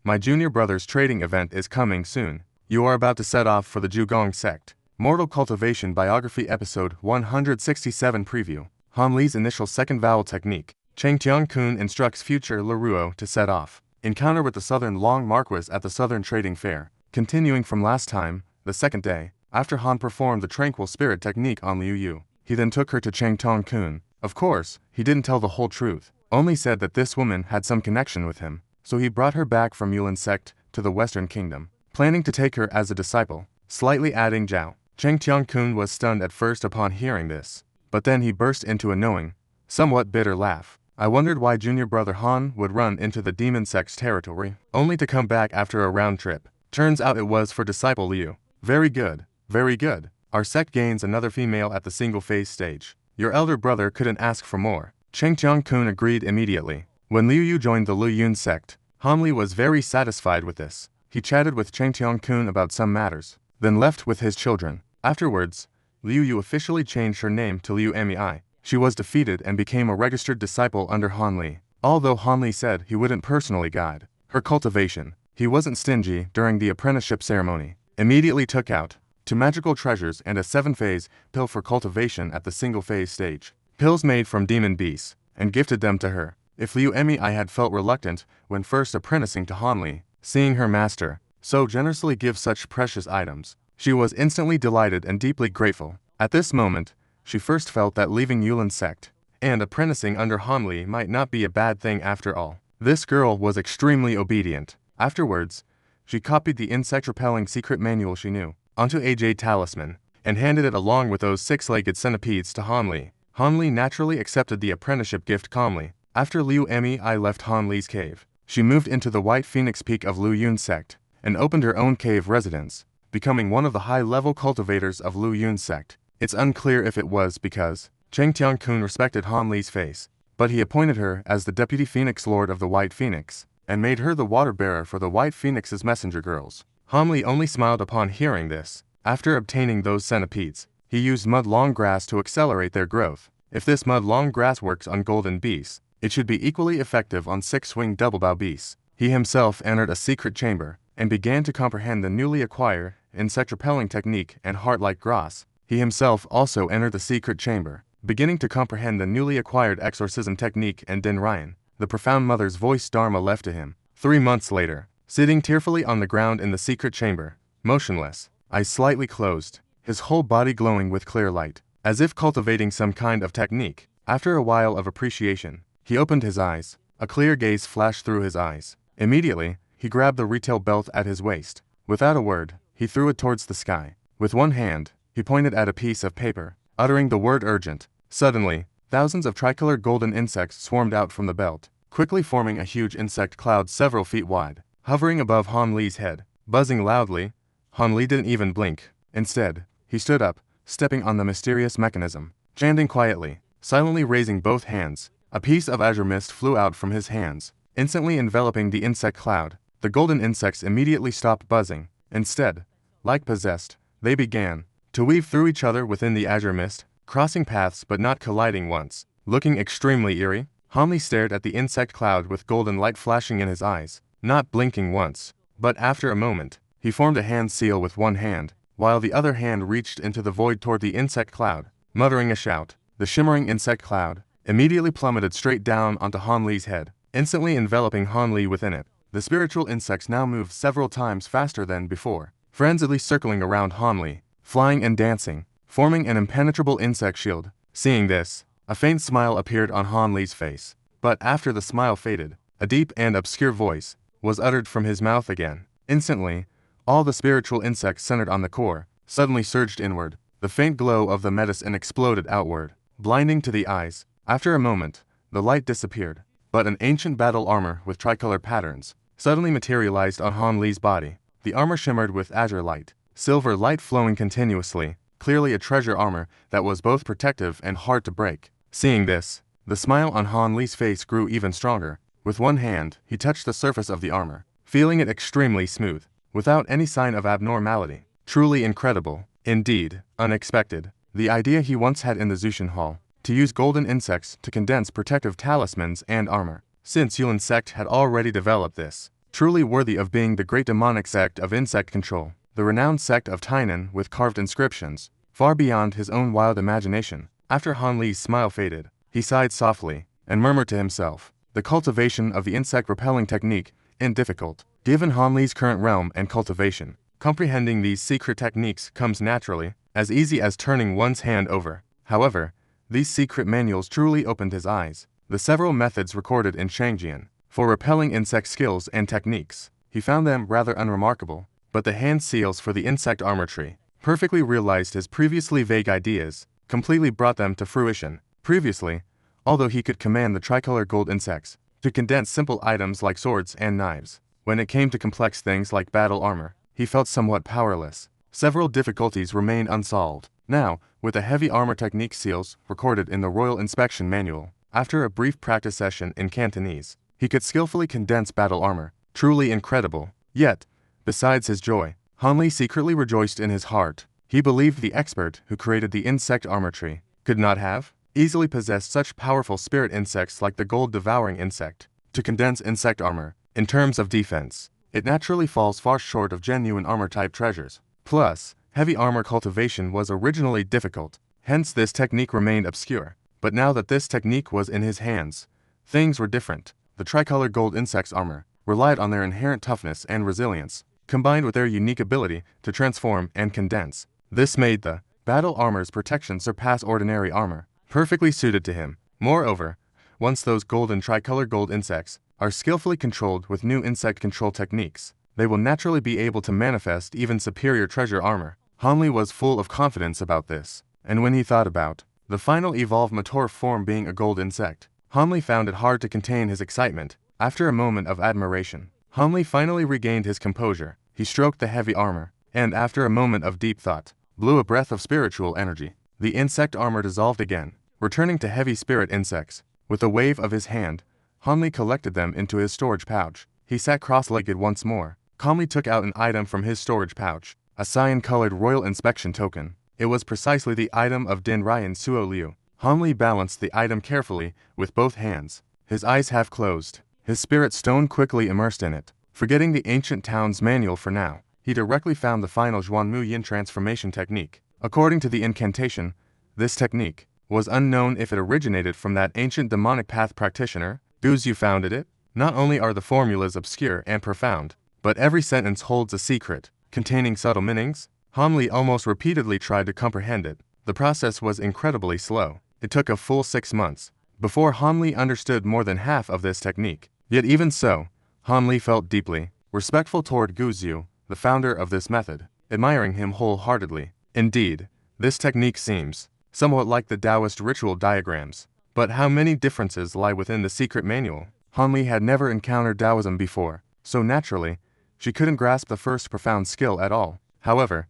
My junior brother's trading event is coming soon. You are about to set off for the Zhugong sect. Mortal Cultivation Biography Episode 167 Preview. Han Li's initial second vowel technique. Cheng Tian-kun instructs future Leruo to set off. Encounter with the Southern Long Marquis at the Southern Trading Fair. Continuing from last time, the second day, after Han performed the Tranquil Spirit technique on Liu Yu, he then took her to Cheng Tian-kun. Of course, he didn't tell the whole truth, only said that this woman had some connection with him, so he brought her back from Yulin sect to the Western Kingdom, planning to take her as a disciple, slightly adding Zhao. Cheng Tian-kun was stunned at first upon hearing this, but then he burst into a knowing, somewhat bitter laugh. I wondered why junior brother Han would run into the demon sect's territory, only to come back after a round trip. Turns out it was for disciple Liu. Very good, very good. Our sect gains another female at the single-phase stage. Your elder brother couldn't ask for more. Cheng Tian-kun agreed immediately. When Liu Yu joined the Liu Yun sect, Han Li was very satisfied with this. He chatted with Cheng Tian-kun about some matters, then left with his children. Afterwards, Liu Yu officially changed her name to Liu Mei. She was defeated and became a registered disciple under Han Li. Although Han Li said he wouldn't personally guide her cultivation, he wasn't stingy during the apprenticeship ceremony. Immediately took out 2 magical treasures and a 7-phase pill for cultivation at the single-phase stage. Pills made from demon beasts, and gifted them to her. If Liu Mei had felt reluctant when first apprenticing to Han Li, seeing her master so generously give such precious items, she was instantly delighted and deeply grateful. At this moment, she first felt that leaving Yulin sect and apprenticing under Han Li might not be a bad thing after all. This girl was extremely obedient. Afterwards, she copied the insect-repelling secret manual she knew onto a jade talisman, and handed it along with those 6-legged centipedes to Han Li. Han Li naturally accepted the apprenticeship gift calmly. After Liu Mei left Han Li's cave, she moved into the White Phoenix Peak of Liu Yun sect, and opened her own cave residence, becoming one of the high-level cultivators of Liu Yun sect. It's unclear if it was because Cheng Tian-kun respected Han Li's face, but he appointed her as the Deputy Phoenix Lord of the White Phoenix, and made her the water-bearer for the White Phoenix's messenger girls. Han Li only smiled upon hearing this. After obtaining those centipedes, he used mud long grass to accelerate their growth. If this mud long grass works on golden beasts, it should be equally effective on 6-winged double-bow beasts. He himself entered a secret chamber, and began to comprehend the newly acquired insect-repelling technique and heart-like grass. He himself also entered the secret chamber, beginning to comprehend the newly acquired exorcism technique and Din Ryan. The profound mother's voice Dharma left to him. 3 months later, sitting tearfully on the ground in the secret chamber, motionless, eyes slightly closed, his whole body glowing with clear light, as if cultivating some kind of technique. After a while of appreciation, he opened his eyes. A clear gaze flashed through his eyes. Immediately, he grabbed the retail belt at his waist. Without a word, he threw it towards the sky. With one hand, he pointed at a piece of paper, uttering the word urgent. Suddenly, thousands of tricolored golden insects swarmed out from the belt, quickly forming a huge insect cloud several feet wide, hovering above Han Li's head, buzzing loudly. Han Li didn't even blink. Instead, he stood up, stepping on the mysterious mechanism, chanting quietly, silently raising both hands. A piece of azure mist flew out from his hands, instantly enveloping the insect cloud. The golden insects immediately stopped buzzing. Instead, like possessed, they began to weave through each other within the azure mist, crossing paths but not colliding once. Looking extremely eerie, Han Li stared at the insect cloud with golden light flashing in his eyes, not blinking once. But after a moment, he formed a hand seal with one hand, while the other hand reached into the void toward the insect cloud. Muttering a shout, the shimmering insect cloud immediately plummeted straight down onto Han Li's head, instantly enveloping Han Li within it. The spiritual insects now moved several times faster than before, frenziedly circling around Han Li, flying and dancing, forming an impenetrable insect shield. Seeing this, a faint smile appeared on Han Li's face. But after the smile faded, a deep and obscure voice was uttered from his mouth again. Instantly, all the spiritual insects centered on the core suddenly surged inward. The faint glow of the medicine exploded outward, blinding to the eyes. After a moment, the light disappeared, but an ancient battle armor with tricolor patterns suddenly materialized on Han Li's body. The armor shimmered with azure light, silver light flowing continuously, clearly a treasure armor that was both protective and hard to break. Seeing this, the smile on Han Li's face grew even stronger. With one hand, he touched the surface of the armor, feeling it extremely smooth, without any sign of abnormality. Truly incredible. Indeed, unexpected. The idea he once had in the Zushin Hall, to use golden insects to condense protective talismans and armor, since Yulin sect had already developed this. truly worthy of being the great demonic sect of insect control, the renowned sect of Tainan with carved inscriptions, far beyond his own wild imagination. After Han Li's smile faded, he sighed softly and murmured to himself, the cultivation of the insect-repelling technique is difficult. Given Han Li's current realm and cultivation, comprehending these secret techniques comes naturally, as easy as turning one's hand over. However, these secret manuals truly opened his eyes. The several methods recorded in Shangjian for repelling insect skills and techniques, he found them rather unremarkable, but the hand seals for the insect armor tree perfectly realized his previously vague ideas, completely brought them to fruition. Previously, although he could command the tricolor gold insects to condense simple items like swords and knives, when it came to complex things like battle armor, he felt somewhat powerless. Several difficulties remained unsolved. Now, with the heavy armor technique seals recorded in the Royal Inspection Manual, after a brief practice session in Cantonese, he could skillfully condense battle armor. Truly incredible. Yet, besides his joy, Han Li secretly rejoiced in his heart. He believed the expert who created the insect armor tree could not have easily possessed such powerful spirit insects like the gold devouring insect to condense insect armor. In terms of defense, it naturally falls far short of genuine armor-type treasures. Plus, heavy armor cultivation was originally difficult, hence this technique remained obscure. But now that this technique was in his hands, things were different. The tricolor gold insect's armor relied on their inherent toughness and resilience, combined with their unique ability to transform and condense. This made the battle armor's protection surpass ordinary armor, perfectly suited to him. Moreover, once those golden tricolor gold insects are skillfully controlled with new insect control techniques, they will naturally be able to manifest even superior treasure armor. Han Li was full of confidence about this, and when he thought about the final evolved mature form being a gold insect, Han Li found it hard to contain his excitement. After a moment of admiration, Han Li finally regained his composure. He stroked the heavy armor, and after a moment of deep thought, blew a breath of spiritual energy. The insect armor dissolved again, returning to heavy spirit insects. With a wave of his hand, Han Li collected them into his storage pouch. He sat cross-legged once more, calmly took out an item from his storage pouch, a cyan-colored royal inspection token. It was precisely the item of Din Ryan Suo Liu. Han Li balanced the item carefully with both hands, his eyes half closed, his spirit stone quickly immersed in it. Forgetting the ancient town's manual for now, he directly found the final Xuanmu Yin Transformation technique. According to the incantation, this technique was unknown if it originated from that ancient demonic path practitioner. Guzyu founded it. Not only are the formulas obscure and profound, but every sentence holds a secret, containing subtle meanings. Han Li almost repeatedly tried to comprehend it. The process was incredibly slow. It took a full 6 months before Han Li understood more than half of this technique. Yet even so, Han Li felt deeply respectful toward Guzyu, the founder of this method, admiring him wholeheartedly. Indeed, this technique seems somewhat like the Taoist ritual diagrams. But how many differences lie within the secret manual? Han Li had never encountered Taoism before, so naturally, she couldn't grasp the first profound skill at all. However,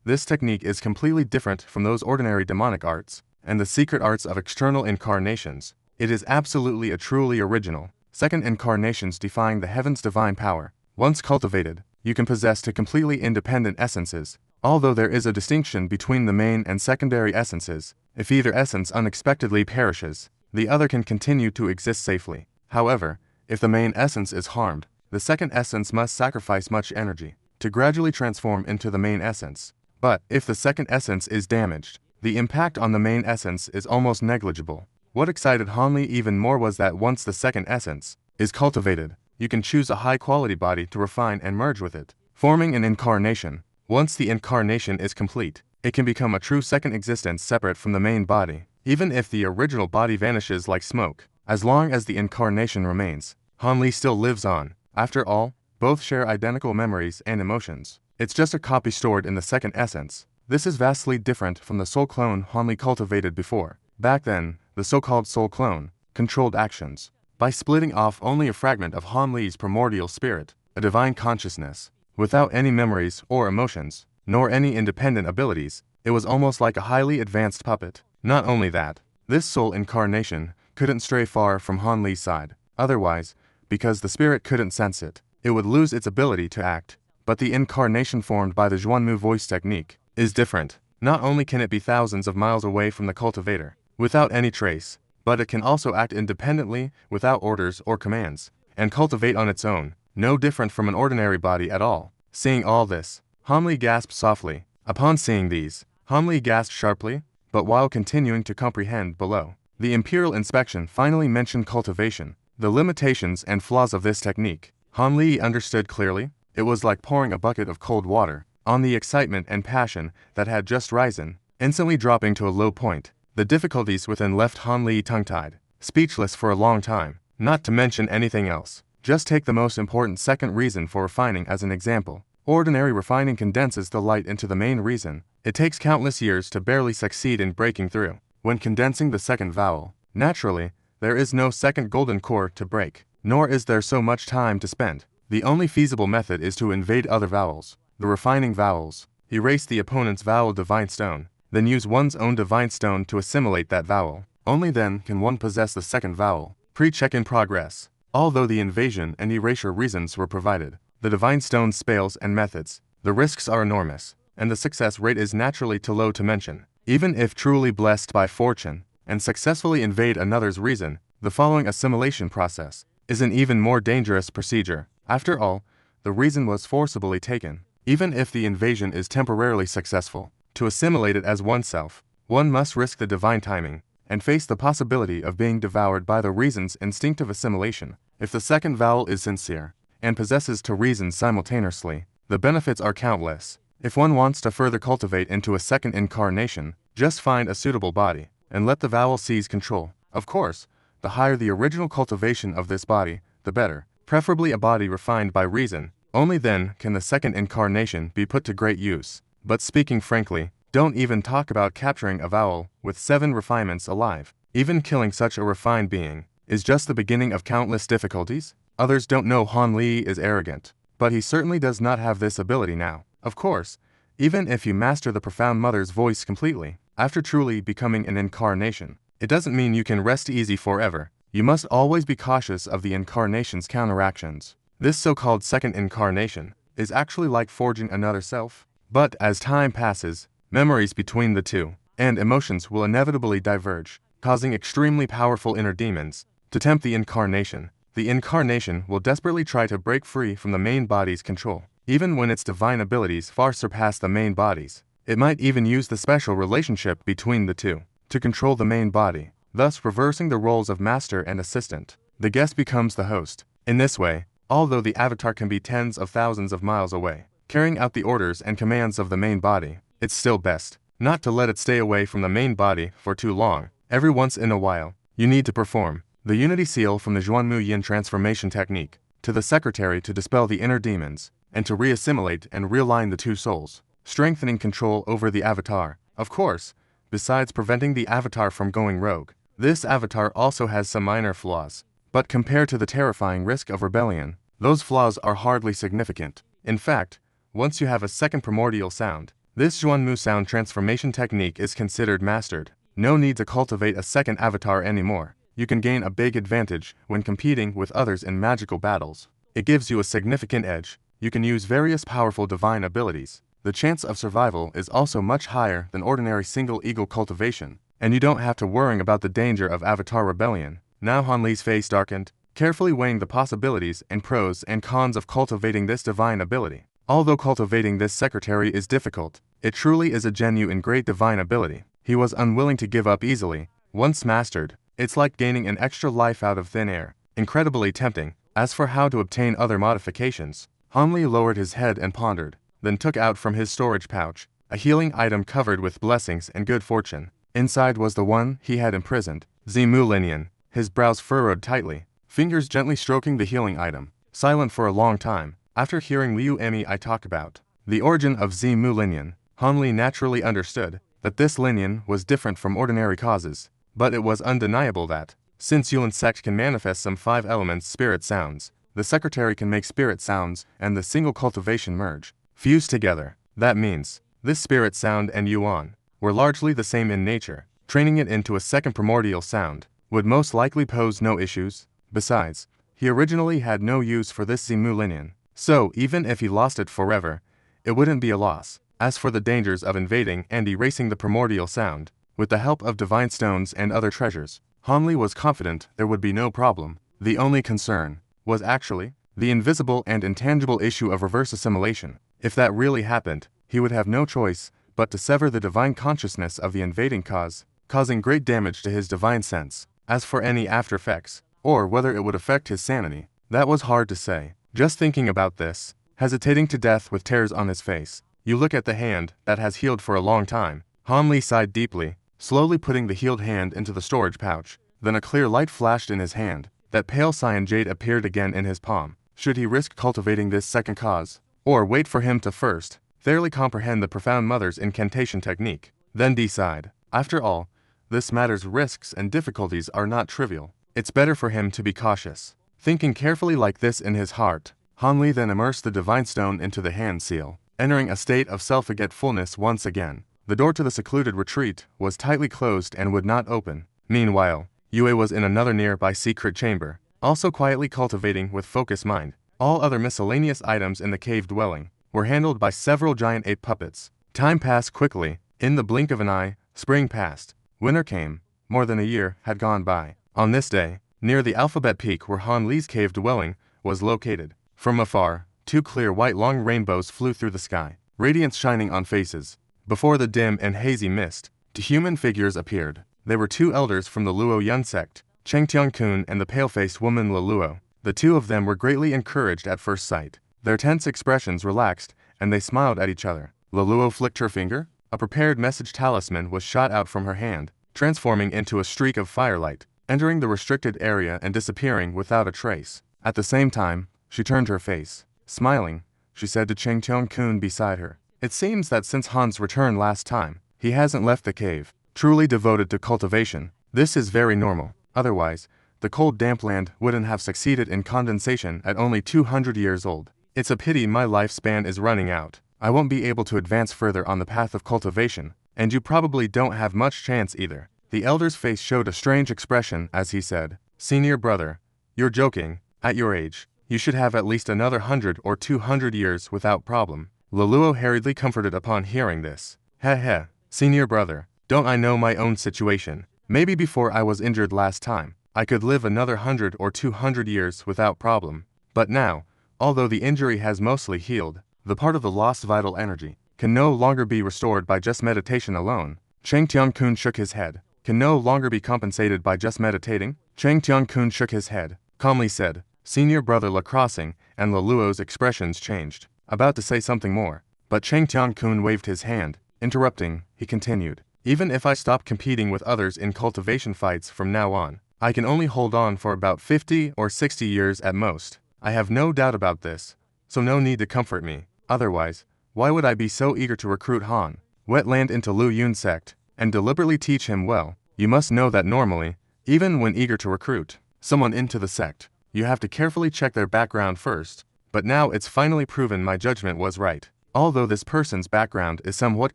this technique is completely different from those ordinary demonic arts and the secret arts of external incarnations. It is absolutely a truly original second incarnations defying the heaven's divine power. Once cultivated, you can possess two completely independent essences. Although there is a distinction between the main and secondary essences, if either essence unexpectedly perishes, the other can continue to exist safely. However, if the main essence is harmed, the second essence must sacrifice much energy to gradually transform into the main essence. But if the second essence is damaged, the impact on the main essence is almost negligible. What excited Han Li even more was that once the second essence is cultivated, you can choose a high-quality body to refine and merge with it, forming an incarnation. Once the incarnation is complete, it can become a true second existence separate from the main body. Even if the original body vanishes like smoke, as long as the incarnation remains, Han Li still lives on. After all, both share identical memories and emotions. It's just a copy stored in the second essence. This is vastly different from the soul clone Han Li cultivated before. Back then, the so-called soul clone controlled actions by splitting off only a fragment of Han Li's primordial spirit, a divine consciousness. Without any memories or emotions, nor any independent abilities, it was almost like a highly advanced puppet. Not only that, this soul incarnation couldn't stray far from Han Li's side. Otherwise, because the spirit couldn't sense it, it would lose its ability to act. But the incarnation formed by the Xuanmu voice technique is different. Not only can it be thousands of miles away from the cultivator, without any trace, but it can also act independently without orders or commands, and cultivate on its own. no different from an ordinary body at all. Seeing all this, Han Li gasped softly. Upon seeing these, Han Li gasped sharply, but while continuing to comprehend below, the Imperial Inspection finally mentioned cultivation, the limitations and flaws of this technique. Han Li understood clearly. It was like pouring a bucket of cold water on the excitement and passion that had just risen, instantly dropping to a low point. The difficulties within left Han Li tongue-tied, speechless for a long time, not to mention anything else. Just take the most important second reason for refining as an example. Ordinary refining condenses the light into the main reason. It takes countless years to barely succeed in breaking through. When condensing the second vowel, naturally, there is no second golden core to break, nor is there so much time to spend. The only feasible method is to invade other vowels, the refining vowels, erase the opponent's vowel divine stone, then use one's own divine stone to assimilate that vowel. Only then can one possess the second vowel. Pre-check in progress. Although the invasion and erasure reasons were provided, the divine stone's spells and methods, the risks are enormous, and the success rate is naturally too low to mention. Even if truly blessed by fortune, and successfully invade another's reason, the following assimilation process is an even more dangerous procedure. After all, the reason was forcibly taken. Even if the invasion is temporarily successful, to assimilate it as oneself, one must risk the divine timing, and face the possibility of being devoured by the reason's instinctive assimilation. If the second vowel is sincere, and possesses two reasons simultaneously, the benefits are countless. If one wants to further cultivate into a second incarnation, just find a suitable body, and let the vowel seize control. Of course, the higher the original cultivation of this body, the better. Preferably a body refined by reason. Only then can the second incarnation be put to great use. But speaking frankly, don't even talk about capturing a vowel with 7 refinements alive. Even killing such a refined being is just the beginning of countless difficulties. Others don't know Han Li is arrogant, but he certainly does not have this ability now. Of course, even if you master the profound mother's voice completely, after truly becoming an incarnation, it doesn't mean you can rest easy forever. You must always be cautious of the incarnation's counteractions. This so-called second incarnation is actually like forging another self. But as time passes, memories between the two and emotions will inevitably diverge, causing extremely powerful inner demons to tempt the incarnation. The incarnation will desperately try to break free from the main body's control. Even when its divine abilities far surpass the main body's, it might even use the special relationship between the two to control the main body, thus reversing the roles of master and assistant. The guest becomes the host. In this way, although the avatar can be tens of thousands of miles away, carrying out the orders and commands of the main body, it's still best not to let it stay away from the main body for too long. Every once in a while, you need to perform the unity seal from the Xuanmu Yin Transformation Technique to the secretary to dispel the inner demons, and to reassimilate and realign the two souls, strengthening control over the avatar. Of course, besides preventing the avatar from going rogue, this avatar also has some minor flaws, but compared to the terrifying risk of rebellion, those flaws are hardly significant. In fact, once you have a second primordial sound, this Xuanmu sound transformation technique is considered mastered. No need to cultivate a second avatar anymore. You can gain a big advantage when competing with others in magical battles. It gives you a significant edge. You can use various powerful divine abilities. The chance of survival is also much higher than ordinary single eagle cultivation, and you don't have to worry about the danger of avatar rebellion. Now Han Li's face darkened, carefully weighing the possibilities and pros and cons of cultivating this divine ability. Although cultivating this secretary is difficult, it truly is a genuine great divine ability. He was unwilling to give up easily. Once mastered, it's like gaining an extra life out of thin air. Incredibly tempting. As for how to obtain other modifications, Han Li lowered his head and pondered, then took out from his storage pouch a healing item covered with blessings and good fortune. Inside was the one he had imprisoned, Xuanmu Linian, his brows furrowed tightly, fingers gently stroking the healing item, silent for a long time. After hearing Liu Mei talk about the origin of Xuanmu Linian, Han Li naturally understood that this Linian was different from ordinary causes, but it was undeniable that, since Yuan sect can manifest some 5 elements spirit sounds, the secretary can make spirit sounds and the single cultivation merge, fuse together. That means, this spirit sound and Yuan were largely the same in nature. Training it into a second primordial sound would most likely pose no issues. Besides, he originally had no use for this Xuanmu Linian, so even if he lost it forever, it wouldn't be a loss. As for the dangers of invading and erasing the primordial sound, with the help of divine stones and other treasures, Han Li was confident there would be no problem. The only concern was actually The invisible and intangible issue of reverse assimilation. If that really happened, he would have no choice but to sever the divine consciousness of the invading cause, causing great damage to his divine sense. As for any after effects, or whether it would affect his sanity, that was hard to say. Just thinking about this, hesitating to death with tears on his face, you look at the hand that has healed for a long time. Han Li sighed deeply, slowly putting the healed hand into the storage pouch. Then a clear light flashed in his hand. That pale cyan jade appeared again in his palm. Should he risk cultivating this second cause, or wait for him to first thoroughly comprehend the profound mother's incantation technique, then decide? After all, this matter's risks and difficulties are not trivial. It's better for him to be cautious. Thinking carefully like this in his heart, Han Li then immersed the divine stone into the hand seal, entering a state of self-forgetfulness once again. The door to the secluded retreat was tightly closed and would not open. Meanwhile, Yue was in another nearby secret chamber, also quietly cultivating with focused mind. All other miscellaneous items in the cave dwelling were handled by several giant ape puppets. Time passed quickly. In the blink of an eye, spring passed. Winter came. More than a year had gone by. On this day, near the Alphabet Peak where Han Li's cave dwelling was located, from afar, two clear white long rainbows flew through the sky, radiance shining on faces. Before the dim and hazy mist, two human figures appeared. They were two elders from the Luo Yun sect, Cheng Tian-kun and the pale-faced woman Luo. The two of them were greatly encouraged at first sight. Their tense expressions relaxed, and they smiled at each other. Luo flicked her finger. A prepared message talisman was shot out from her hand, transforming into a streak of firelight, entering the restricted area and disappearing without a trace. At the same time, she turned her face. Smiling, she said to Cheng Tian-kun beside her, "It seems that since Han's return last time, he hasn't left the cave. Truly devoted to cultivation. This is very normal. Otherwise, the cold damp land wouldn't have succeeded in condensation at only 200 years old. It's a pity my lifespan is running out. I won't be able to advance further on the path of cultivation, and you probably don't have much chance either." The elder's face showed a strange expression as he said, "Senior brother, you're joking. At your age, you should have at least another 100 or 200 years without problem." Luo hurriedly comforted upon hearing this. "Heh, senior brother, don't I know my own situation? Maybe before I was injured last time, I could live another 100 or 200 years without problem. But now, although the injury has mostly healed, the part of the lost vital energy can no longer be restored by just meditation alone." Cheng Tian-kun shook his head. "Can no longer be compensated by just meditating?" Cheng Tian-kun shook his head, calmly said. Senior brother La Crossing and Luo's expressions changed, about to say something more, but Cheng Tian-kun waved his hand, interrupting. He continued, "Even if I stop competing with others in cultivation fights from now on, I can only hold on for about 50 or 60 years at most. I have no doubt about this, so no need to comfort me. Otherwise, why would I be so eager to recruit Han Wetland into Liu Yun sect, and deliberately teach him well? You must know that normally, even when eager to recruit someone into the sect, you have to carefully check their background first. But now it's finally proven my judgment was right. Although this person's background is somewhat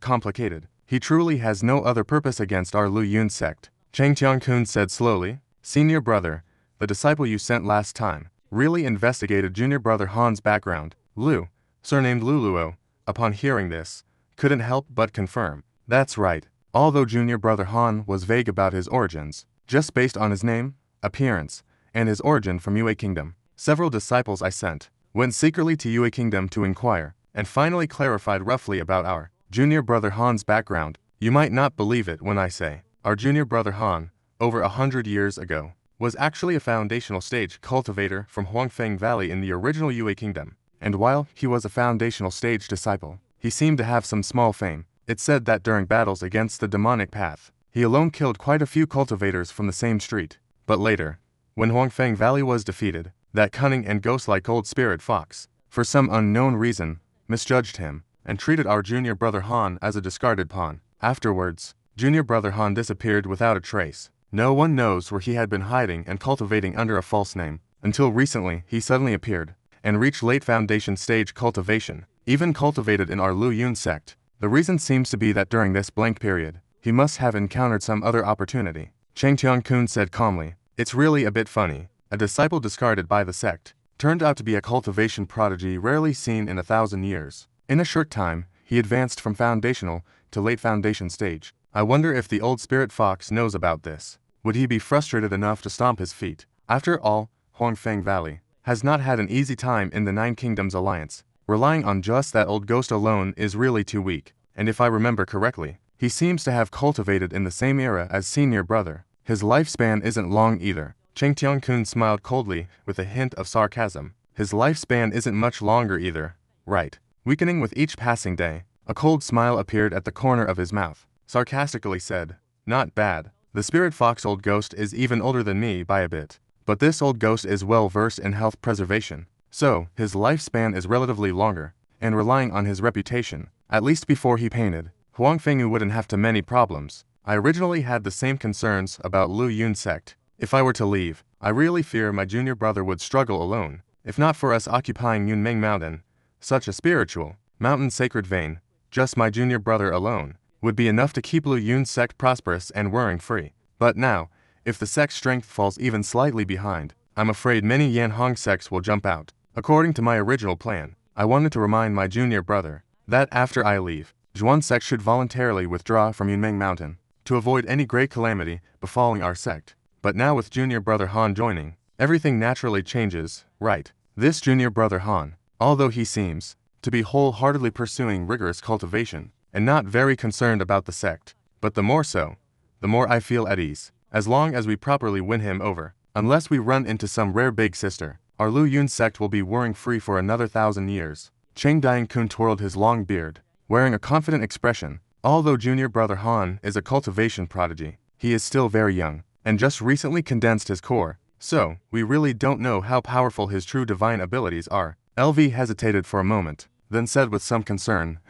complicated, he truly has no other purpose against our Liu Yun sect." Cheng Tian-kun said slowly, "Senior brother, the disciple you sent last time, really investigated junior brother Han's background. Liu, surnamed Luo, upon hearing this, couldn't help but confirm. That's right. Although junior brother Han was vague about his origins, just based on his name, appearance, and his origin from Yue Kingdom, several disciples I sent went secretly to Yue Kingdom to inquire, and finally clarified roughly about our junior brother Han's background. You might not believe it when I say, our junior brother Han, over 100 years ago, was actually a foundational stage cultivator from Huangfeng Valley in the original Yue Kingdom. And while he was a foundational stage disciple, he seemed to have some small fame. It's said that during battles against the demonic path, he alone killed quite a few cultivators from the same street. But later, when Huangfeng Valley was defeated, that cunning and ghost-like old spirit fox, for some unknown reason, misjudged him, and treated our junior brother Han as a discarded pawn. Afterwards, junior brother Han disappeared without a trace. No one knows where he had been hiding and cultivating under a false name. Until recently, he suddenly appeared, and reached late foundation stage cultivation, even cultivated in our Liu Yun sect. The reason seems to be that during this blank period, he must have encountered some other opportunity." Cheng Tian-kun said calmly, "It's really a bit funny. A disciple discarded by the sect turned out to be a cultivation prodigy rarely seen in 1,000 years. In a short time, he advanced from foundational to late foundation stage. I wonder if the old spirit fox knows about this. Would he be frustrated enough to stomp his feet? After all, Huangfeng Valley has not had an easy time in the Nine Kingdoms alliance. Relying on just that old ghost alone is really too weak, and if I remember correctly, he seems to have cultivated in the same era as senior brother. His lifespan isn't long either. Cheng Tian-kun smiled coldly with a hint of sarcasm. His lifespan isn't much longer either. Right. Weakening with each passing day. A cold smile appeared at the corner of his mouth. Sarcastically said, "Not bad. The spirit fox old ghost is even older than me by a bit. But this old ghost is well versed in health preservation. So, his lifespan is relatively longer, and relying on his reputation, at least before he painted, Huang Fengyu wouldn't have too many problems. I originally had the same concerns about Liu Yun's sect. If I were to leave, I really fear my junior brother would struggle alone, if not for us occupying Yunmeng Mountain. Such a spiritual, mountain sacred vein, just my junior brother alone, would be enough to keep Liu Yun's sect prosperous and worrying free. But now, if the sect's strength falls even slightly behind, I'm afraid many Yanhong sects will jump out. According to my original plan, I wanted to remind my junior brother that after I leave, Zhuan sect should voluntarily withdraw from Yunmeng Mountain to avoid any great calamity befalling our sect. But now with junior brother Han joining, everything naturally changes, right? This junior brother Han, although he seems to be wholeheartedly pursuing rigorous cultivation and not very concerned about the sect, but the more so, the more I feel at ease, as long as we properly win him over. Unless we run into some rare big sister, our Liu Yun sect will be worrying free for another 1,000 years. Cheng Dian-kun twirled his long beard, wearing a confident expression. Although junior brother Han is a cultivation prodigy, he is still very young, and just recently condensed his core, so we really don't know how powerful his true divine abilities are. LV hesitated for a moment, then said with some concern,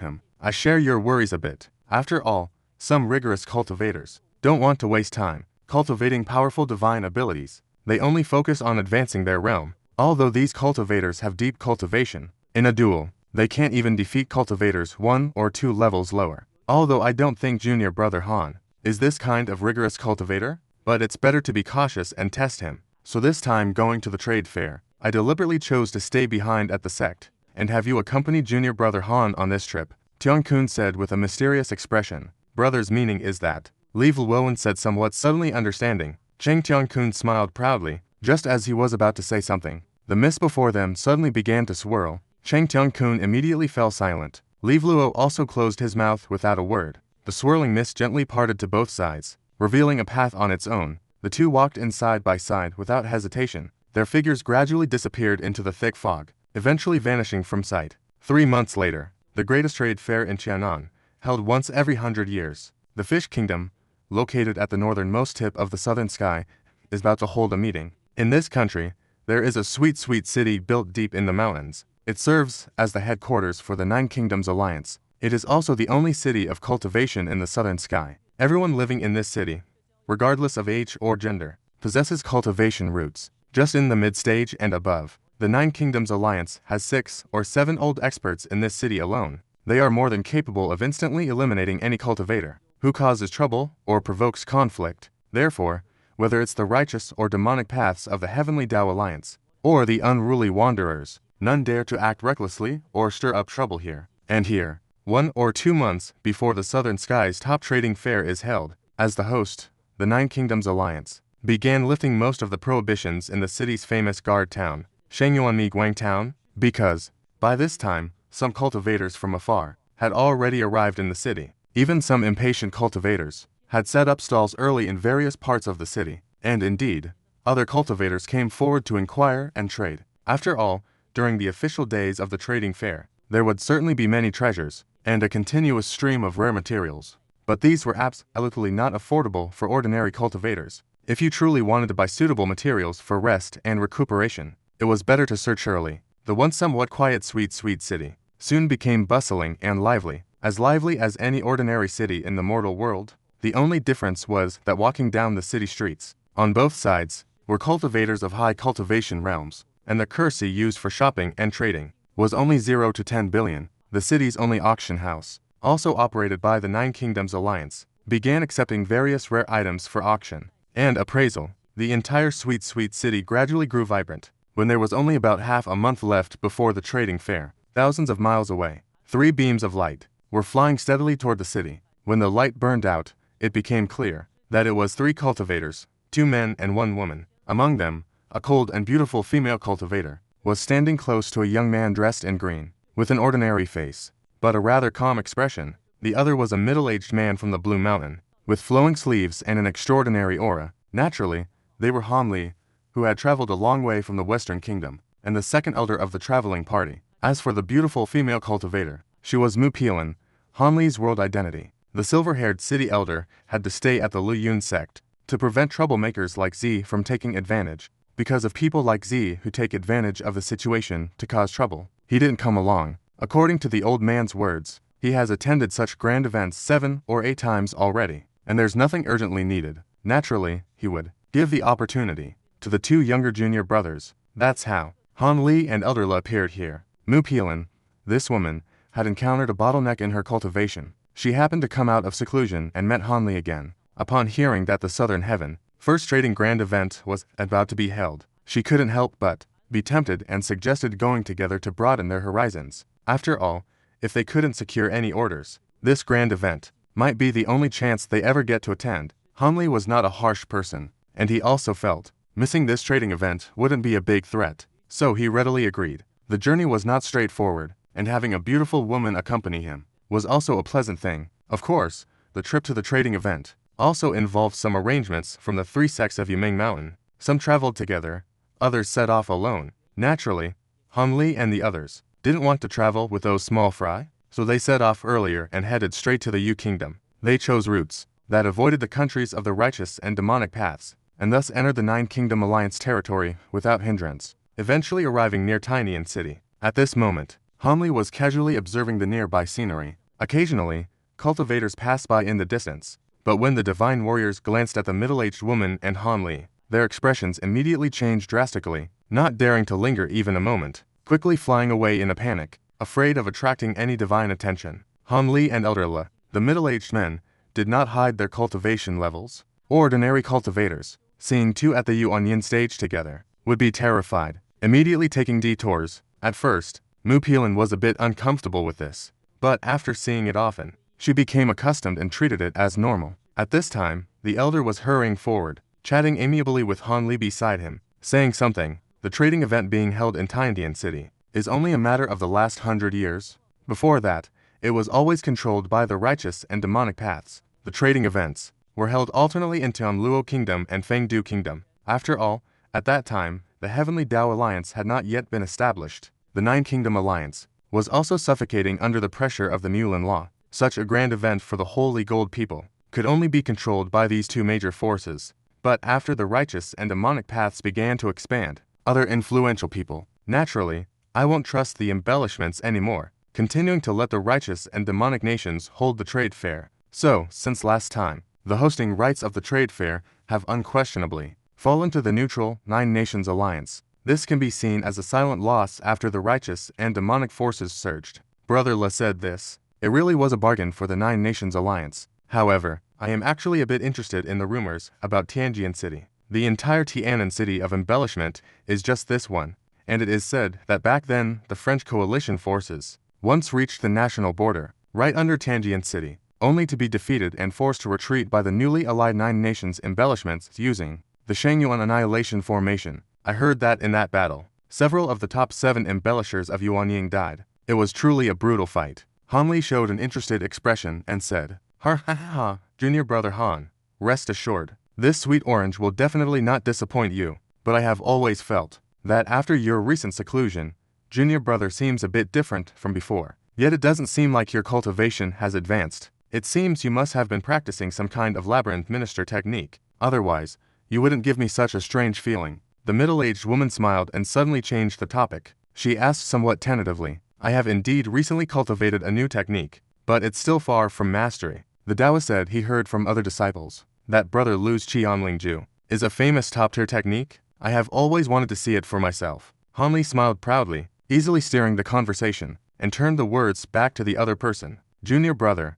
I share your worries a bit. After all, some rigorous cultivators don't want to waste time cultivating powerful divine abilities. They only focus on advancing their realm. Although these cultivators have deep cultivation, in a duel, they can't even defeat cultivators 1 or 2 levels lower. Although I don't think junior brother Han is this kind of rigorous cultivator, but it's better to be cautious and test him. So this time going to the trade fair, I deliberately chose to stay behind at the sect, and have you accompany junior brother Han on this trip, Tian-kun said with a mysterious expression. Brother's meaning is that, Liu Wu said somewhat suddenly understanding. Cheng Tian-kun smiled proudly, just as he was about to say something. The mist before them suddenly began to swirl. Cheng Tian-kun immediately fell silent. Liu Wu also closed his mouth without a word. The swirling mist gently parted to both sides, revealing a path on its own. The two walked in side by side without hesitation. Their figures gradually disappeared into the thick fog, eventually vanishing from sight. 3 months later, the greatest trade fair in Qianan, held once every 100 years. The Fish Kingdom, located at the northernmost tip of the southern sky, is about to hold a meeting. In this country, there is a sweet city built deep in the mountains. It serves as the headquarters for the Nine Kingdoms Alliance. It is also the only city of cultivation in the southern sky. Everyone living in this city, regardless of age or gender, possesses cultivation roots. Just in the mid-stage and above, the Nine Kingdoms Alliance has 6 or 7 old experts in this city alone. They are more than capable of instantly eliminating any cultivator who causes trouble or provokes conflict. Therefore, whether it's the righteous or demonic paths of the Heavenly Dao Alliance, or the unruly wanderers, none dare to act recklessly or stir up trouble here. And here, 1 or 2 months before the Southern Sky's top trading fair is held, as the host, the Nine Kingdoms Alliance began lifting most of the prohibitions in the city's famous guard town, Shengyuanmi Guangtown, because, by this time, some cultivators from afar had already arrived in the city. Even some impatient cultivators had set up stalls early in various parts of the city, and indeed, other cultivators came forward to inquire and trade. After all, during the official days of the trading fair, there would certainly be many treasures, and a continuous stream of rare materials. But these were absolutely not affordable for ordinary cultivators. If you truly wanted to buy suitable materials for rest and recuperation, it was better to search early. The once somewhat quiet sweet city soon became bustling and lively as any ordinary city in the mortal world. The only difference was that walking down the city streets, on both sides, were cultivators of high cultivation realms, and the currency used for shopping and trading was only 0 to 10 billion. The city's only auction house, also operated by the Nine Kingdoms Alliance, began accepting various rare items for auction and appraisal. The entire sweet city gradually grew vibrant. When there was only about half a month left before the trading fair, thousands of miles away, 3 beams of light were flying steadily toward the city. When the light burned out, it became clear that it was 3 cultivators, 2 men and 1 woman. Among them, a cold and beautiful female cultivator, was standing close to a young man dressed in green, with an ordinary face, but a rather calm expression. The other was a middle-aged man from the Blue Mountain, with flowing sleeves and an extraordinary aura. Naturally, they were Han Li, who had traveled a long way from the Western Kingdom, and the second elder of the traveling party. As for the beautiful female cultivator, she was Mu Pilan, Han Li's world identity. The silver-haired city elder had to stay at the Liu Yun sect to prevent troublemakers like Z from taking advantage. Because of people like Z who take advantage of the situation to cause trouble, he didn't come along. According to the old man's words, he has attended such grand events 7 or 8 times already, and there's nothing urgently needed. Naturally, he would give the opportunity to the 2 younger junior brothers. That's how Han Li and Elder La appeared here. Mu Pilan, this woman, had encountered a bottleneck in her cultivation. She happened to come out of seclusion and met Han Li again. Upon hearing that the Southern Heaven First Trading Grand Event was about to be held, she couldn't help but be tempted and suggested going together to broaden their horizons. After all, if they couldn't secure any orders, this grand event might be the only chance they ever get to attend. Han Li was not a harsh person, and he also felt missing this trading event wouldn't be a big threat, so he readily agreed. The journey was not straightforward, and having a beautiful woman accompany him was also a pleasant thing. Of course, the trip to the trading event also involved some arrangements from the 3 sects of Yiming Mountain. Some traveled together, others set off alone. Naturally, Han Li and the others didn't want to travel with those small fry, so they set off earlier and headed straight to the Yu Kingdom. They chose routes that avoided the countries of the righteous and demonic paths, and thus entered the 9 Kingdom Alliance territory without hindrance, eventually arriving near Tinian City. At this moment, Han Li was casually observing the nearby scenery. Occasionally, cultivators passed by in the distance, but when the divine warriors glanced at the middle-aged woman and Han Li, their expressions immediately changed drastically, not daring to linger even a moment, quickly flying away in a panic, afraid of attracting any divine attention. Han Li and Elder La, the middle-aged men, did not hide their cultivation levels. Ordinary cultivators, seeing 2 at the Xuanmu Yin stage together, would be terrified, immediately taking detours. At first, Mu Pilan was a bit uncomfortable with this, but after seeing it often, she became accustomed and treated it as normal. At this time, the elder was hurrying forward, chatting amiably with Han Li beside him, saying something. The trading event being held in Tinian City is only a matter of the last 100 years. Before that, it was always controlled by the righteous and demonic paths. The trading events were held alternately in Tianluo Kingdom and Fengdu Kingdom. After all, at that time, the Heavenly Tao Alliance had not yet been established. The 9 Kingdom Alliance was also suffocating under the pressure of the Mulan Law. Such a grand event for the Holy Gold people could only be controlled by these 2 major forces. But after the righteous and demonic paths began to expand, other influential people, naturally, I won't trust the embellishments anymore, continuing to let the righteous and demonic nations hold the trade fair. So, since last time, the hosting rights of the trade fair have unquestionably fallen to the neutral 9 Nations Alliance. This can be seen as a silent loss after the righteous and demonic forces surged. Brother La said this. It really was a bargain for the 9 Nations Alliance. However, I am actually a bit interested in the rumors about Tianjin City. The entire Tianan City of embellishment is just this one, and it is said that back then the French coalition forces once reached the national border, right under Tianjin City, only to be defeated and forced to retreat by the newly allied 9 Nations embellishments using the Shangyuan Annihilation Formation. I heard that in that battle, several of the top 7 embellishers of Yuanying died. It was truly a brutal fight. Han Li showed an interested expression and said, "Ha ha ha, junior brother Han, rest assured, this sweet orange will definitely not disappoint you, but I have always felt that after your recent seclusion, junior brother seems a bit different from before. Yet it doesn't seem like your cultivation has advanced. It seems you must have been practicing some kind of labyrinth minister technique, otherwise, you wouldn't give me such a strange feeling." The middle-aged woman smiled and suddenly changed the topic. She asked somewhat tentatively, "I have indeed recently cultivated a new technique, but it's still far from mastery." The Taoist said he heard from other disciples that Brother Lu's Qianlingju is a famous top-tier technique. I have always wanted to see it for myself. Han Li smiled proudly, easily steering the conversation, and turned the words back to the other person. "Junior brother,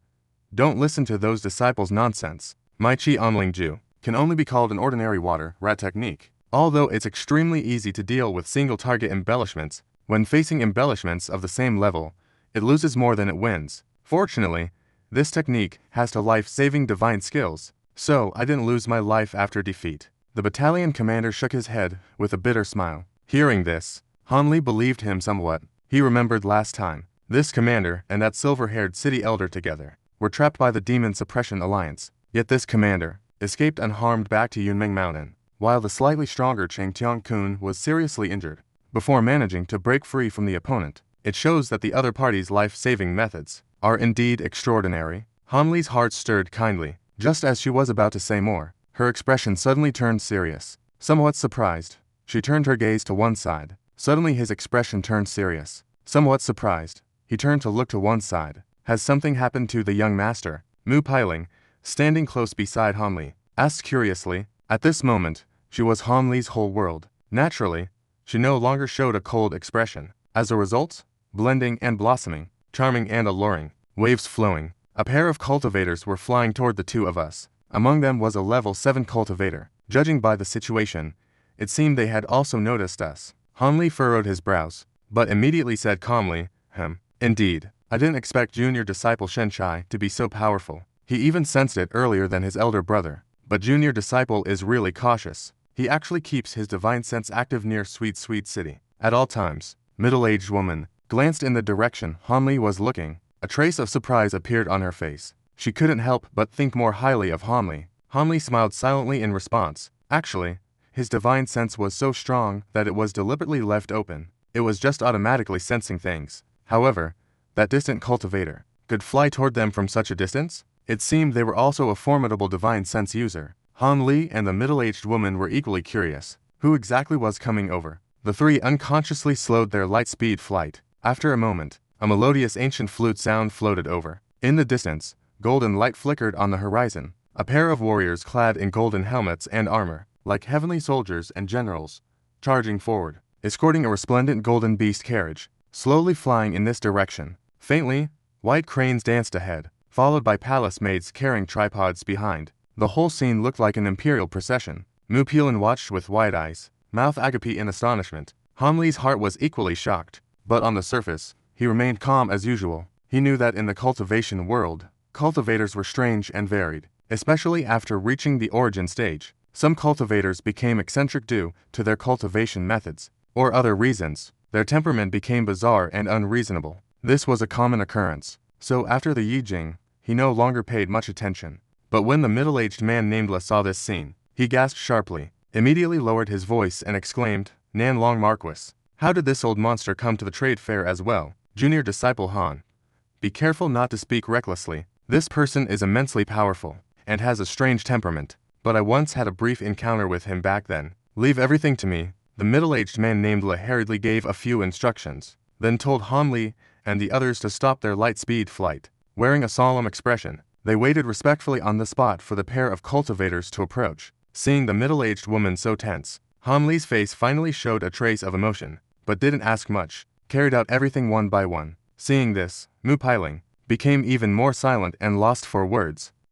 don't listen to those disciples' nonsense. My Qianlingju can only be called an ordinary water rat technique. Although it's extremely easy to deal with single-target embellishments, when facing embellishments of the same level, it loses more than it wins. Fortunately, this technique has to life-saving divine skills, so I didn't lose my life after defeat." The battalion commander shook his head with a bitter smile. Hearing this, Han Li believed him somewhat. He remembered last time, this commander and that silver-haired city elder together were trapped by the Demon Suppression Alliance. Yet this commander escaped unharmed back to Yunmeng Mountain, while the slightly stronger Cheng Tiong-kun was seriously injured before managing to break free from the opponent. It shows that the other party's life-saving methods are indeed extraordinary. Han Li's heart stirred kindly. Just as she was about to say more, her expression suddenly turned serious. Somewhat surprised, she turned her gaze to one side. Suddenly his expression turned serious. Somewhat surprised, he turned to look to one side. Has something happened to the young master? Mu Pailing, standing close beside Han Li, asked curiously. At this moment, she was Han Li's whole world. Naturally, she no longer showed a cold expression. As a result, blending and blossoming, charming and alluring, waves flowing, a pair of cultivators were flying toward the two of us. Among them was a level 7 cultivator. Judging by the situation, it seemed they had also noticed us. Han Li furrowed his brows, but immediately said calmly, Indeed, I didn't expect junior disciple Shenchai to be so powerful. He even sensed it earlier than his elder brother. But junior disciple is really cautious. He actually keeps his divine sense active near Sweet City at all times. Middle-aged woman glanced in the direction Han Li was looking. A trace of surprise appeared on her face. She couldn't help but think more highly of Han Li. Han Li smiled silently in response. Actually, his divine sense was so strong that it was deliberately left open. It was just automatically sensing things. However, that distant cultivator could fly toward them from such a distance? It seemed they were also a formidable divine sense user. Han Li and the middle-aged woman were equally curious. Who exactly was coming over? The three unconsciously slowed their light-speed flight. After a moment, a melodious ancient flute sound floated over. In the distance, golden light flickered on the horizon. A pair of warriors clad in golden helmets and armor, like heavenly soldiers and generals, charging forward, escorting a resplendent golden beast carriage, slowly flying in this direction. Faintly, white cranes danced ahead, followed by palace maids carrying tripods behind. The whole scene looked like an imperial procession. Mu Pilin watched with wide eyes, mouth agape in astonishment. Han Li's heart was equally shocked, but on the surface, he remained calm as usual. He knew that in the cultivation world, cultivators were strange and varied, especially after reaching the origin stage. Some cultivators became eccentric due to their cultivation methods, or other reasons. Their temperament became bizarre and unreasonable. This was a common occurrence. So after the Yijing, he no longer paid much attention. But when the middle-aged man named La saw this scene, he gasped sharply, immediately lowered his voice and exclaimed, Nan Long Marquis, how did this old monster come to the trade fair as well? Junior disciple Han, be careful not to speak recklessly. This person is immensely powerful, and has a strange temperament, but I once had a brief encounter with him back then. Leave everything to me. The middle-aged man named La hurriedly gave a few instructions, then told Han Li and the others to stop their light-speed flight. Wearing a solemn expression, they waited respectfully on the spot for the pair of cultivators to approach. Seeing the middle-aged woman so tense, Han Li's face finally showed a trace of emotion, but didn't ask much, carried out everything one by one. Seeing this, Mu Pailing became even more silent and lost for words.